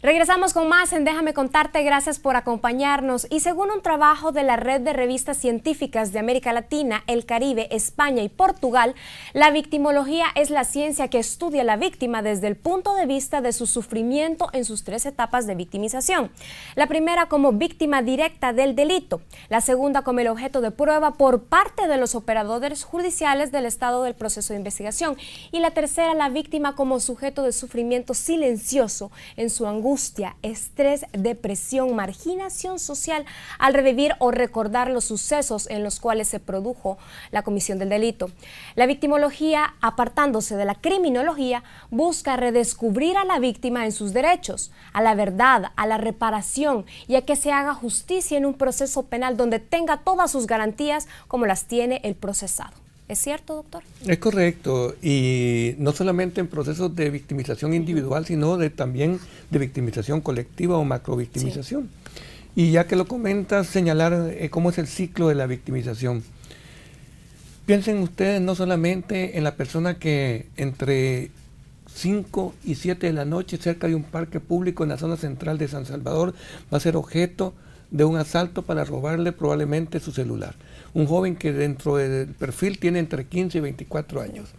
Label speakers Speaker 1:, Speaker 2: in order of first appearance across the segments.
Speaker 1: Regresamos con más en Déjame Contarte, gracias por acompañarnos. Y según un trabajo de la Red de Revistas Científicas de América Latina, el Caribe, España y Portugal, la victimología es la ciencia que estudia a la víctima desde el punto de vista de su sufrimiento en sus 3 etapas de victimización. La primera como víctima directa del delito, la segunda como el objeto de prueba por parte de los operadores judiciales del estado del proceso de investigación y la tercera la víctima como sujeto de sufrimiento silencioso en su angustia, estrés, depresión, marginación social al revivir o recordar los sucesos en los cuales se produjo la comisión del delito. La victimología, apartándose de la criminología, busca redescubrir a la víctima en sus derechos, a la verdad, a la reparación y a que se haga justicia en un proceso penal donde tenga todas sus garantías como las tiene el procesado. ¿Es cierto, doctor?
Speaker 2: Es correcto, y no solamente en procesos de victimización individual, sino también de victimización colectiva o macrovictimización. Sí. Y ya que lo comentas, señalar cómo es el ciclo de la victimización. Piensen ustedes no solamente en la persona que entre 5 y 7 de la noche, cerca de un parque público en la zona central de San Salvador, va a ser objeto de un asalto para robarle probablemente su celular. Un joven que dentro del perfil tiene entre 15 y 24 años,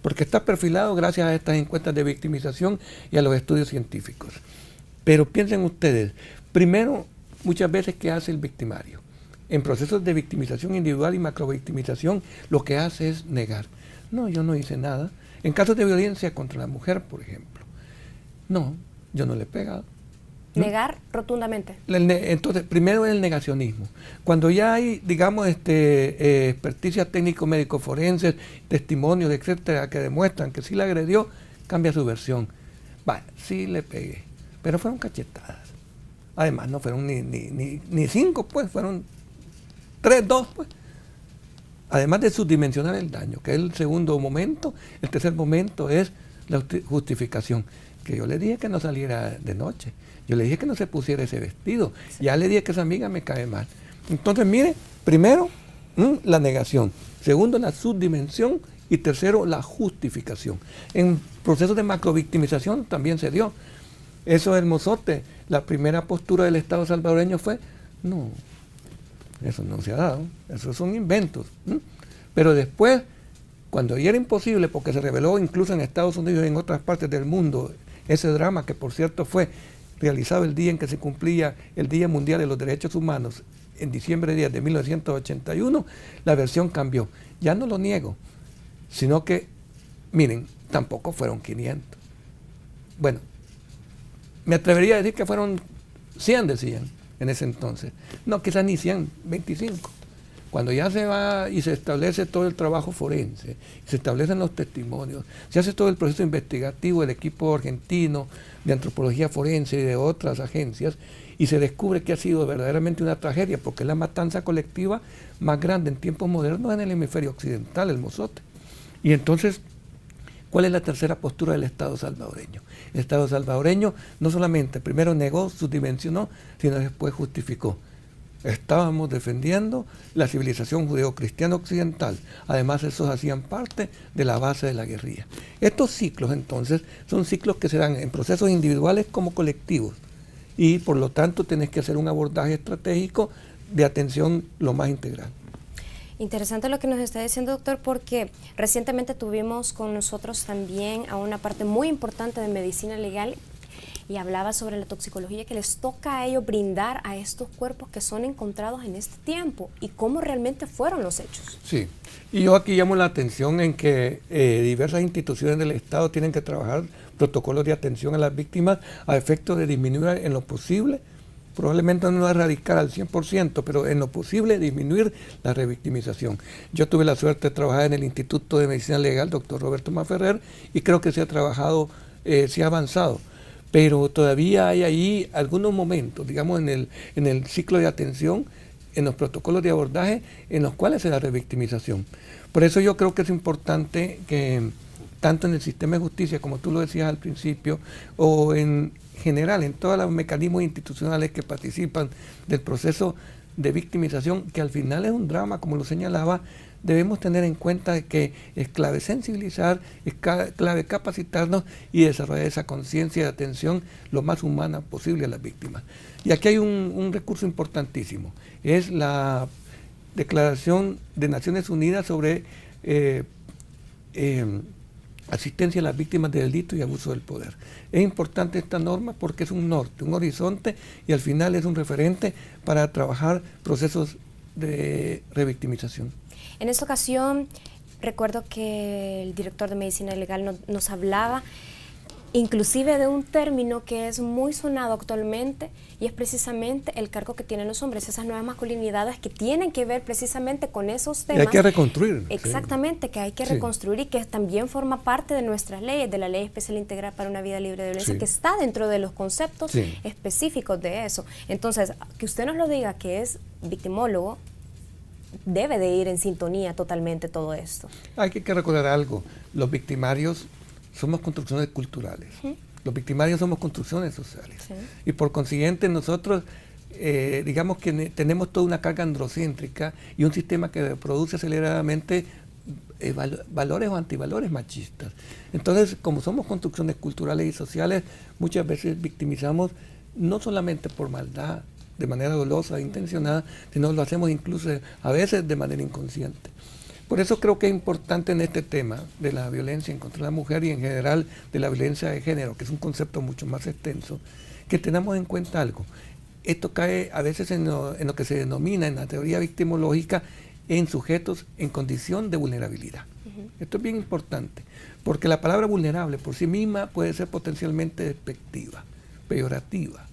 Speaker 2: porque está perfilado gracias a estas encuestas de victimización y a los estudios científicos. Pero piensen ustedes, primero, muchas veces, ¿qué hace el victimario? En procesos de victimización individual y macrovictimización, lo que hace es negar. No, yo no hice nada. En casos de violencia contra la mujer, por ejemplo, no, yo no le he pegado.
Speaker 1: Negar rotundamente.
Speaker 2: Entonces, primero es el negacionismo. Cuando ya hay, digamos, experticias técnico-médico-forenses, testimonios, etcétera, que demuestran que sí la agredió, cambia su versión. Vale, sí le pegué, pero fueron cachetadas. Además, no fueron ni 5, pues, fueron 3, 2, pues. Además de subdimensionar el daño, que es el segundo momento. El tercer momento es la justificación. Que yo le dije que no saliera de noche, yo le dije que no se pusiera ese vestido, sí. Ya le dije que esa amiga me cae mal. Entonces, mire, primero, la negación, segundo, la subdimensión y tercero, la justificación. En procesos de macrovictimización también se dio. Eso del mozote, la primera postura del Estado salvadoreño fue, no, eso no se ha dado, esos son inventos. Pero después, cuando ya era imposible, porque se reveló incluso en Estados Unidos y en otras partes del mundo, ese drama que por cierto fue realizado el día en que se cumplía el Día Mundial de los Derechos Humanos, en diciembre 10 de 1981, la versión cambió. Ya no lo niego, sino que, miren, tampoco fueron 500. Bueno, me atrevería a decir que fueron 100, decían en ese entonces. No, quizás ni 100, 25. Cuando ya se va y se establece todo el trabajo forense, se establecen los testimonios, se hace todo el proceso investigativo del equipo argentino de antropología forense y de otras agencias, y se descubre que ha sido verdaderamente una tragedia, porque es la matanza colectiva más grande en tiempos modernos en el hemisferio occidental, el mozote. Y entonces, ¿cuál es la tercera postura del Estado salvadoreño? El Estado salvadoreño no solamente primero negó, subdimensionó, sino después justificó. Estábamos defendiendo la civilización judeocristiana occidental. Además, esos hacían parte de la base de la guerrilla. Estos ciclos, entonces, son ciclos que se dan en procesos individuales como colectivos. Y, por lo tanto, tenés que hacer un abordaje estratégico de atención lo más integral.
Speaker 1: Interesante lo que nos está diciendo, doctor, porque recientemente tuvimos con nosotros también a una parte muy importante de medicina legal y hablaba sobre la toxicología que les toca a ellos brindar a estos cuerpos que son encontrados en este tiempo y cómo realmente fueron los hechos.
Speaker 2: Sí, y yo aquí llamo la atención en que diversas instituciones del Estado tienen que trabajar protocolos de atención a las víctimas a efecto de disminuir en lo posible, probablemente no erradicar al 100%, pero en lo posible disminuir la revictimización. Yo tuve la suerte de trabajar en el Instituto de Medicina Legal, doctor Roberto Maferrer, y creo que se ha trabajado, se ha avanzado. Pero todavía hay ahí algunos momentos, digamos, en el ciclo de atención, en los protocolos de abordaje, en los cuales se da revictimización. Por eso yo creo que es importante que, tanto en el sistema de justicia, como tú lo decías al principio, o en general, en todos los mecanismos institucionales que participan del proceso de victimización, que al final es un drama, como lo señalaba, debemos tener en cuenta que es clave sensibilizar, es clave capacitarnos y desarrollar esa conciencia de atención lo más humana posible a las víctimas. Y aquí hay un recurso importantísimo, es la Declaración de Naciones Unidas sobre asistencia a las víctimas de delito y abuso del poder. Es importante esta norma porque es un norte, un horizonte y al final es un referente para trabajar procesos de revictimización.
Speaker 1: En esta ocasión recuerdo que el director de Medicina Legal nos hablaba inclusive de un término que es muy sonado actualmente y es precisamente el cargo que tienen los hombres, esas nuevas masculinidades que tienen que ver precisamente con esos temas.
Speaker 2: Y hay que reconstruir.
Speaker 1: Exactamente, sí. Que hay que reconstruir y que también forma parte de nuestras leyes, de la Ley Especial Integral para una Vida Libre de Violencia, que está dentro de los conceptos específicos de eso. Entonces, que usted nos lo diga que es victimólogo, debe de ir en sintonía totalmente todo esto.
Speaker 2: Hay que recordar algo, los victimarios somos construcciones culturales, los victimarios somos construcciones sociales, y por consiguiente nosotros digamos que tenemos toda una carga androcéntrica y un sistema que produce aceleradamente valores o antivalores machistas. Entonces, como somos construcciones culturales y sociales, muchas veces victimizamos no solamente por maldad, de manera dolosa e intencionada, sino lo hacemos incluso a veces de manera inconsciente. Por eso creo que es importante en este tema de la violencia en contra de la mujer y en general de la violencia de género, que es un concepto mucho más extenso, que tengamos en cuenta algo. Esto cae a veces en lo que se denomina en la teoría victimológica en sujetos en condición de vulnerabilidad. Esto es bien importante, porque la palabra vulnerable por sí misma puede ser potencialmente despectiva, peyorativa.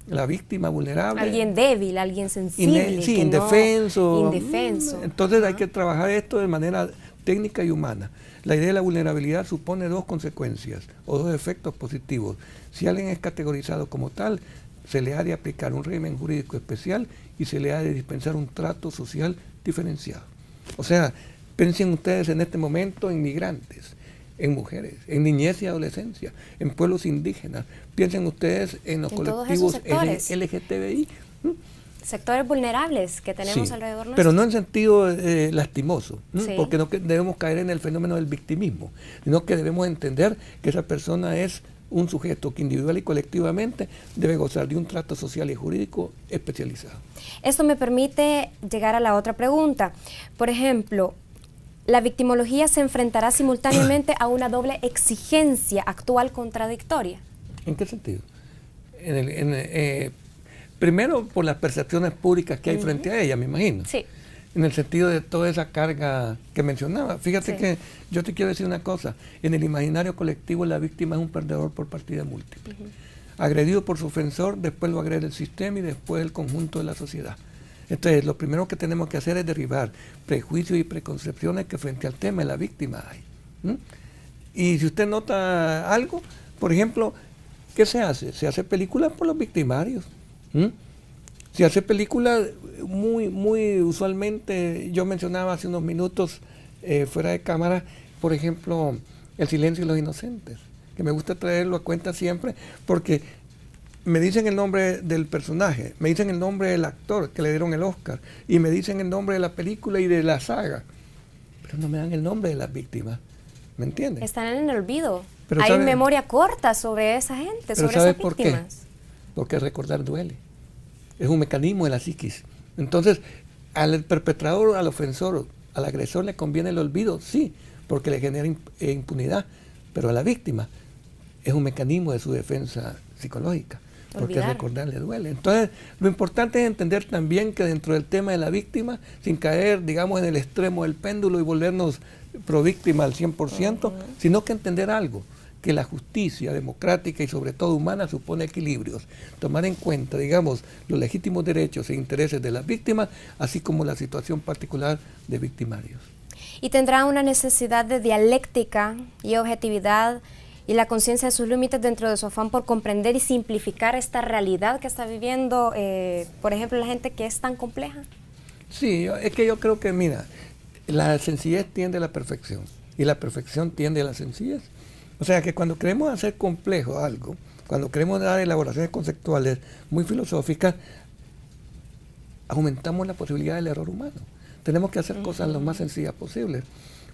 Speaker 2: La víctima vulnerable.
Speaker 1: Alguien débil, alguien sensible.
Speaker 2: Indefenso.
Speaker 1: Indefenso.
Speaker 2: Entonces hay que trabajar esto de manera técnica y humana. La idea de la vulnerabilidad supone dos consecuencias o dos efectos positivos. Si alguien es categorizado como tal, se le ha de aplicar un régimen jurídico especial y se le ha de dispensar un trato social diferenciado. O sea, piensen ustedes en este momento en migrantes, en mujeres, en niñez y adolescencia, en pueblos indígenas. Piensen ustedes en los colectivos LGTBI.
Speaker 1: Sectores vulnerables que tenemos alrededor nuestro.
Speaker 2: Pero no en sentido lastimoso, porque no debemos caer en el fenómeno del victimismo, sino que debemos entender que esa persona es un sujeto que individual y colectivamente debe gozar de un trato social y jurídico especializado.
Speaker 1: Esto me permite llegar a la otra pregunta. Por ejemplo, ¿la victimología se enfrentará simultáneamente a una doble exigencia actual contradictoria?
Speaker 2: ¿En qué sentido? Primero, por las percepciones públicas que hay frente a ella, me imagino. Sí. En el sentido de toda esa carga que mencionaba. Fíjate que yo te quiero decir una cosa. En el imaginario colectivo, la víctima es un perdedor por partida múltiple. Agredido por su ofensor, después lo agrede el sistema y después el conjunto de la sociedad. Entonces, lo primero que tenemos que hacer es derribar prejuicios y preconcepciones que frente al tema de la víctima hay. Y si usted nota algo, por ejemplo, ¿qué se hace? Se hace películas por los victimarios. Se hace películas muy usualmente, yo mencionaba hace unos minutos fuera de cámara, por ejemplo, El silencio de los inocentes, que me gusta traerlo a cuenta siempre, porque me dicen el nombre del personaje, me dicen el nombre del actor que le dieron el Oscar, y me dicen el nombre de la película y de la saga, pero no me dan el nombre de las víctimas, ¿me entienden?
Speaker 1: Están en el olvido. Pero hay memoria corta sobre esa gente, sobre esas víctimas.
Speaker 2: ¿Por qué? Porque recordar duele. Es un mecanismo de la psiquis. Entonces, al perpetrador, al ofensor, al agresor le conviene el olvido, sí, porque le genera impunidad, pero a la víctima es un mecanismo de su defensa psicológica, porque recordar le duele. Entonces, lo importante es entender también que dentro del tema de la víctima, sin caer, digamos, en el extremo del péndulo y volvernos pro víctima al 100%, sino que entender algo, que la justicia democrática y sobre todo humana supone equilibrios, tomar en cuenta, digamos, los legítimos derechos e intereses de las víctimas, así como la situación particular de victimarios.
Speaker 1: Y tendrá una necesidad de dialéctica y objetividad y la conciencia de sus límites dentro de su afán por comprender y simplificar esta realidad que está viviendo, por ejemplo, la gente que es tan compleja.
Speaker 2: Sí, es que yo creo que, mira, la sencillez tiende a la perfección y la perfección tiende a la sencillez. O sea que cuando queremos hacer complejo algo, cuando queremos dar elaboraciones conceptuales muy filosóficas, aumentamos la posibilidad del error humano. tenemos que hacer cosas lo más sencillas posibles.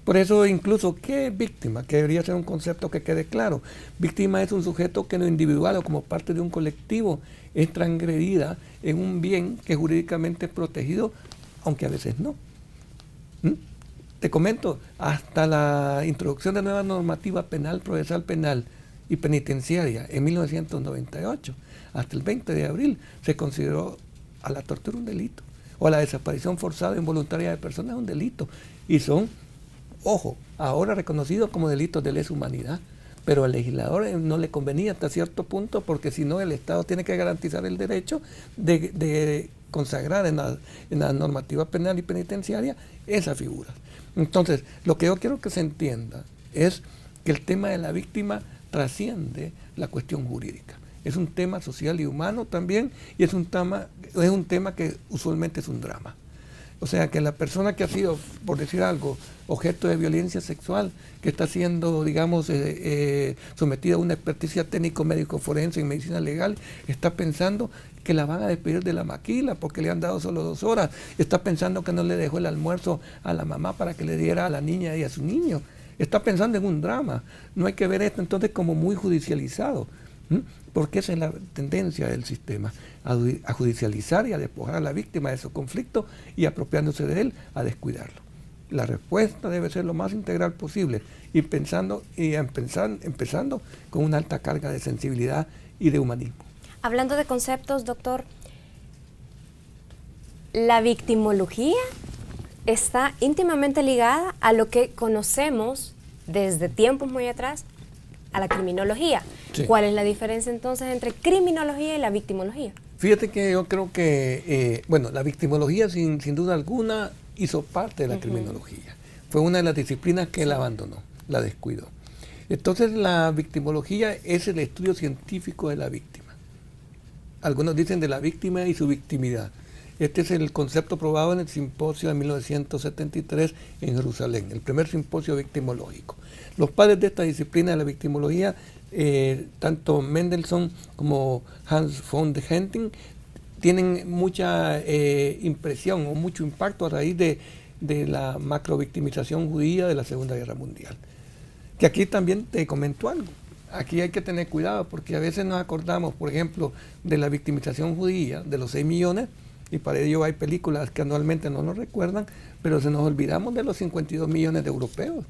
Speaker 2: Por eso incluso, ¿qué es víctima? Que debería ser un concepto que quede claro. Víctima es un sujeto que en lo individual o como parte de un colectivo es transgredida en un bien que jurídicamente es protegido, aunque a veces no. Te comento, hasta la introducción de nueva normativa penal, procesal penal y penitenciaria en 1998, hasta el 20 de abril, se consideró a la tortura un delito, o a la desaparición forzada e involuntaria de personas un delito, y son, ojo, ahora reconocidos como delitos de lesa humanidad, pero al legislador no le convenía hasta cierto punto, porque si no el Estado tiene que garantizar el derecho de consagrar en la normativa penal y penitenciaria esa figura. Entonces, lo que yo quiero que se entienda es que el tema de la víctima trasciende la cuestión jurídica. Es un tema social y humano también, y es un tema que usualmente es un drama. O sea, que la persona que ha sido, por decir algo, objeto de violencia sexual, que está siendo, digamos, sometida a una experticia técnico-médico-forense en medicina legal, está pensando que la van a despedir de la maquila porque le han dado solo 2 horas, está pensando que no le dejó el almuerzo a la mamá para que le diera a la niña y a su niño, está pensando en un drama. No hay que ver esto entonces como muy judicializado, porque esa es la tendencia del sistema, a judicializar y a despojar a la víctima de su conflicto y apropiándose de él, a descuidarlo. La respuesta debe ser lo más integral posible y empezando con una alta carga de sensibilidad y de humanismo.
Speaker 1: Hablando de conceptos, doctor, la victimología está íntimamente ligada a lo que conocemos desde tiempos muy atrás, a la criminología. Sí. ¿Cuál es la diferencia entonces entre criminología y la victimología?
Speaker 2: Fíjate que yo creo que, la victimología sin duda alguna hizo parte de la criminología. Fue una de las disciplinas que la abandonó, la descuidó. Entonces la victimología es el estudio científico de la víctima. Algunos dicen de la víctima y su victimidad. Este es el concepto probado en el simposio de 1973 en Jerusalén, el primer simposio victimológico. Los padres de esta disciplina de la victimología, tanto Mendelssohn como Hans von der Henting, tienen mucha impresión o mucho impacto a raíz de la macrovictimización judía de la Segunda Guerra Mundial. Que aquí también te comento algo. Aquí hay que tener cuidado porque a veces nos acordamos, por ejemplo, de la victimización judía de los 6 millones, y para ello hay películas que anualmente no nos recuerdan, pero se nos olvidamos de los 52 millones de europeos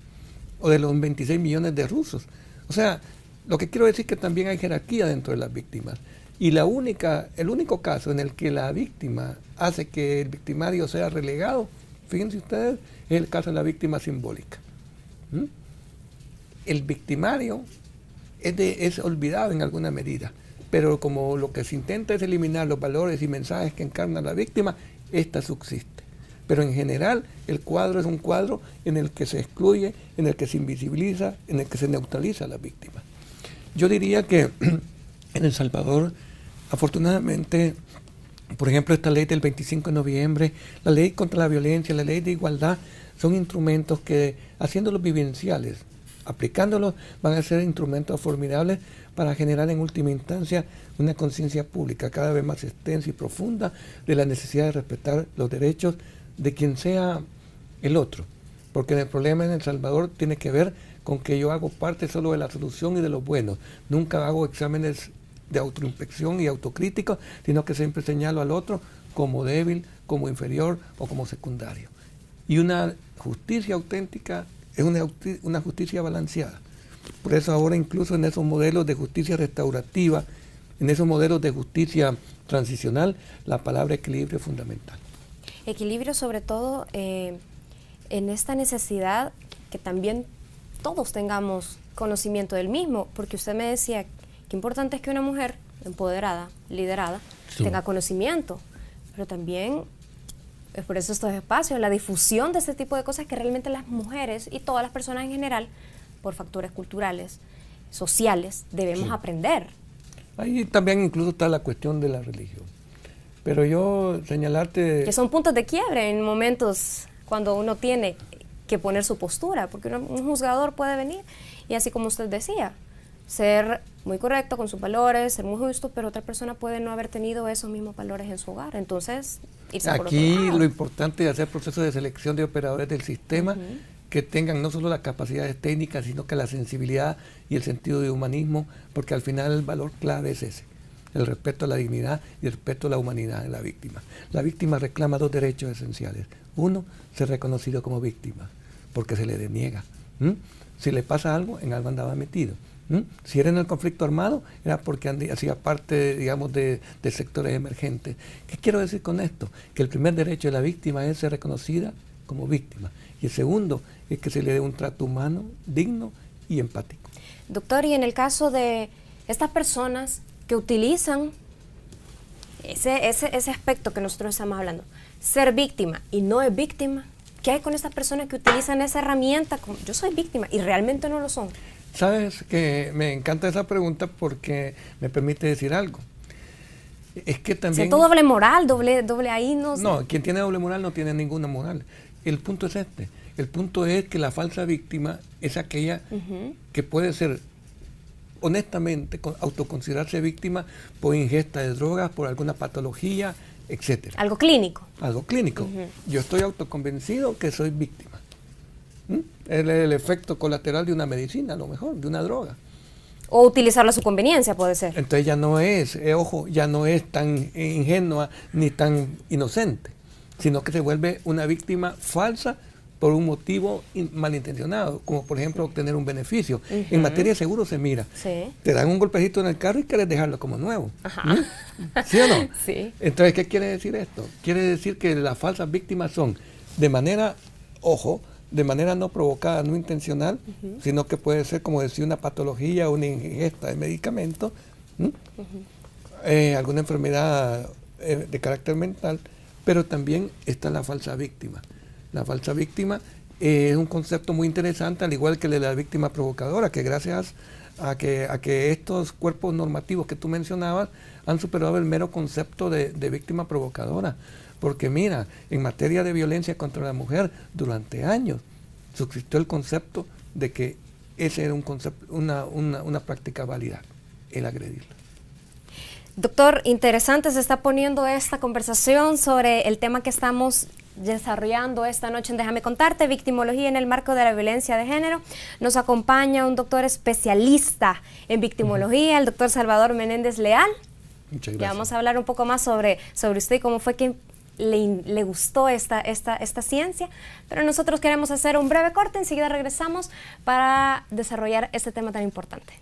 Speaker 2: o de los 26 millones de rusos. O sea, lo que quiero decir es que también hay jerarquía dentro de las víctimas. Y el único caso en el que la víctima hace que el victimario sea relegado, fíjense ustedes, es el caso de la víctima simbólica. El victimario es olvidado en alguna medida, pero como lo que se intenta es eliminar los valores y mensajes que encarna la víctima, esta subsiste. Pero en general el cuadro es un cuadro en el que se excluye, en el que se invisibiliza, en el que se neutraliza a la víctima. Yo diría que en El Salvador, afortunadamente, por ejemplo, esta ley del 25 de noviembre, la ley contra la violencia, la ley de igualdad, son instrumentos que, haciéndolos vivenciales, aplicándolos, van a ser instrumentos formidables para generar en última instancia una conciencia pública cada vez más extensa y profunda de la necesidad de respetar los derechos de quien sea el otro. Porque el problema en El Salvador tiene que ver con que yo hago parte solo de la solución y de lo bueno. Nunca hago exámenes de autoinspección y autocrítica, sino que siempre señalo al otro como débil, como inferior o como secundario. Y una justicia auténtica es una justicia balanceada. Por eso ahora incluso en esos modelos de justicia restaurativa, en esos modelos de justicia transicional, la palabra equilibrio es fundamental.
Speaker 1: Equilibrio sobre todo en esta necesidad que también todos tengamos conocimiento del mismo, porque usted me decía que importante es que una mujer empoderada, liderada, tenga conocimiento, pero también es por eso estos espacios, la difusión de este tipo de cosas que realmente las mujeres y todas las personas en general, por factores culturales, sociales, debemos aprender.
Speaker 2: Ahí también incluso está la cuestión de la religión. Pero yo señalarte...
Speaker 1: Que son puntos de quiebre en momentos cuando uno tiene que poner su postura, porque un juzgador puede venir y así como usted decía, ser muy correcto con sus valores, ser muy justo, pero otra persona puede no haber tenido esos mismos valores en su hogar. Entonces, irse por otro
Speaker 2: Aquí
Speaker 1: lado.
Speaker 2: lo importante es hacer procesos de selección de operadores del sistema que tengan no solo las capacidades técnicas, sino que la sensibilidad y el sentido de humanismo, porque al final el valor clave es ese, el respeto a la dignidad y el respeto a la humanidad de la víctima. La víctima reclama dos derechos esenciales. Uno, ser reconocido como víctima, porque se le deniega. Si le pasa algo, en algo andaba metido. Si era en el conflicto armado, era porque hacía parte, digamos, de sectores emergentes. ¿Qué quiero decir con esto? Que el primer derecho de la víctima es ser reconocida como víctima. Y el segundo es que se le dé un trato humano, digno y empático.
Speaker 1: Doctor, y en el caso de estas personas que utilizan ese aspecto que nosotros estamos hablando, ser víctima y no es víctima, ¿qué hay con estas personas que utilizan esa herramienta como yo soy víctima y realmente no lo son?
Speaker 2: Sabes que me encanta esa pregunta porque me permite decir algo. Es que también...
Speaker 1: Siento doble moral, doble ahí no sé.
Speaker 2: No, quien tiene doble moral no tiene ninguna moral. El punto es este. El punto es que la falsa víctima es aquella que puede ser honestamente autoconsiderarse víctima por ingesta de drogas, por alguna patología, etcétera.
Speaker 1: Algo clínico.
Speaker 2: Algo clínico. Yo estoy autoconvencido que soy víctima. El efecto colateral de una medicina, a lo mejor, de una droga.
Speaker 1: O utilizarlo a su conveniencia, puede ser.
Speaker 2: Entonces ya no es, ojo, ya no es tan ingenua ni tan inocente, sino que se vuelve una víctima falsa por un motivo malintencionado, como por ejemplo obtener un beneficio. En materia de seguro se mira, te dan un golpecito en el carro y quieres dejarlo como nuevo. ¿Sí o no?
Speaker 1: Sí.
Speaker 2: Entonces, ¿qué quiere decir esto? Quiere decir que las falsas víctimas son de manera, ojo, de manera no provocada, no intencional, sino que puede ser, como decía, una patología, una ingesta de medicamentos, alguna enfermedad de carácter mental, pero también está la falsa víctima. La falsa víctima es un concepto muy interesante, al igual que el de la víctima provocadora, que gracias a que estos cuerpos normativos que tú mencionabas han superado el mero concepto de víctima provocadora. Porque mira, en materia de violencia contra la mujer, durante años subsistió el concepto de que ese era un concepto, una práctica válida, el agredirla.
Speaker 1: Doctor, interesante se está poniendo esta conversación sobre el tema que estamos desarrollando esta noche en Déjame Contarte, victimología en el marco de la violencia de género. Nos acompaña un doctor especialista en victimología, el doctor Salvador Menéndez Leal.
Speaker 2: Muchas gracias.
Speaker 1: Ya vamos a hablar un poco más sobre usted y cómo fue que le gustó esta ciencia, pero nosotros queremos hacer un breve corte, enseguida regresamos para desarrollar este tema tan importante.